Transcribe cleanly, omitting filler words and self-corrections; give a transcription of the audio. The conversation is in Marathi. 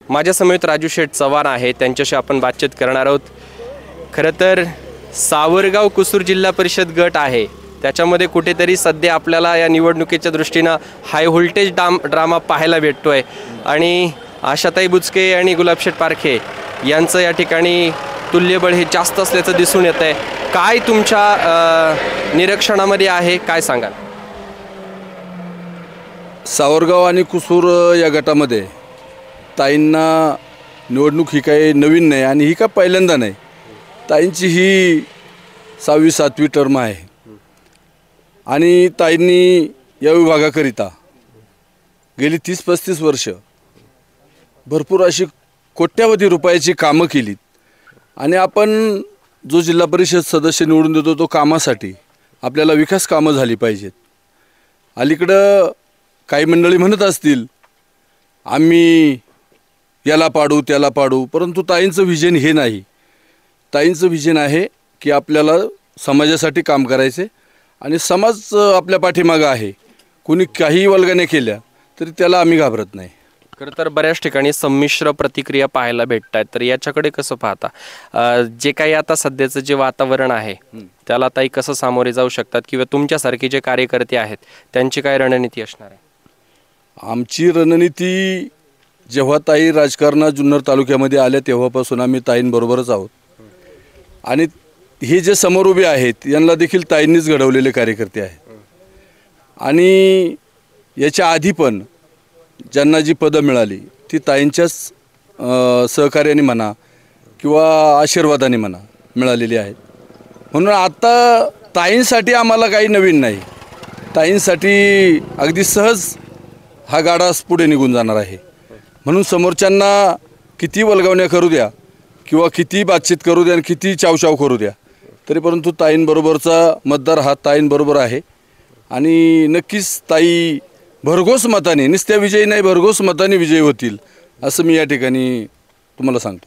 माझ्या समेत राजू शेठ चव्हाण आहे, त्यांच्याशी आपण बातचीत करणार आहोत। खरं तर सावरगाव कुसूर जिल्हा परिषद गट आहे, त्याच्यामध्ये कुठेतरी सध्या आपल्याला या निवडणुकीच्या दृष्टीनं हाय व्होल्टेज ड्रामा पाहायला भेटतोय आणि आशाताई बुचके आणि गुलाबशेठ पारखे यांचं या ठिकाणी तुल्यबळ हे जास्त असल्याचं दिसून येत आहे। काय तुमच्या निरीक्षणामध्ये आहे, काय सांगाल? सावरगाव आणि कुसूर या गटामध्ये ताईंना निवडणूक ही काही नवीन नाही आणि ही का पहिल्यांदा नाही। ताईंची ही 6वी-7वी टर्म आहे आणि ताईंनी या विभागाकरिता गेली 30-35 वर्ष भरपूर अशी कोट्यावधी रुपयाची कामं केलीत आणि आपण जो जिल्हा परिषद सदस्य निवडून देतो तो कामासाठी, आपल्याला विकास कामं झाली पाहिजेत। अलीकडं काही मंडळी म्हणत असतील आम्ही याला पाडू त्याला पाडू, परंतु ताईंचं व्हिजन हे नाही। ताईंचं व्हिजन आहे की आपल्याला समाजासाठी काम करायचे आणि समाज आपल्या पाठीमागं आहे। कोणी काही वल्गने केल्या तरी त्याला आम्ही घाबरत नाही। खरं तर बऱ्याच ठिकाणी संमिश्र प्रतिक्रिया पाहायला भेटत आहेत, तर याच्याकडे कसं पाहता? जे काही आता सध्याचं जे वातावरण आहे त्याला ताई कसं सामोरे जाऊ शकतात किंवा तुमच्यासारखे जे कार्यकर्ते आहेत त्यांची काय रणनीती असणार आहे? आमची रणनीती जेव्हा ताई राजकारणात जुन्नर तालुक्यामध्ये आल्या तेव्हापासून आम्ही ताईंबरोबरच आहोत आणि हे जे समोर उभे आहेत यांना देखील ताईंनीच घडवलेले कार्यकर्ते आहेत आणि याच्या आधी पण ज्यांना जी पदं मिळाली ती ताईंच्याच सहकार्याने म्हणा किंवा आशीर्वादाने म्हणा मिळालेली आहेत। म्हणून आता ताईंसाठी आम्हाला काही नवीन नाही, ताईंसाठी अगदी सहज हा गाडा पुढे निघून जाणार आहे। म्हणून समोरच्यांना किती वल्गवण्या करू द्या किंवा किती बातचीत करू द्या आणि किती चावचाव करू द्या तरी परंतु ताईंबरोबरचा मतदार हा ताईंबरोबर आहे आणि नक्कीच ताई भरघोस मताने, नुसत्या विजयी नाही भरघोस मताने विजयी होतील असं मी या ठिकाणी तुम्हाला सांगतो।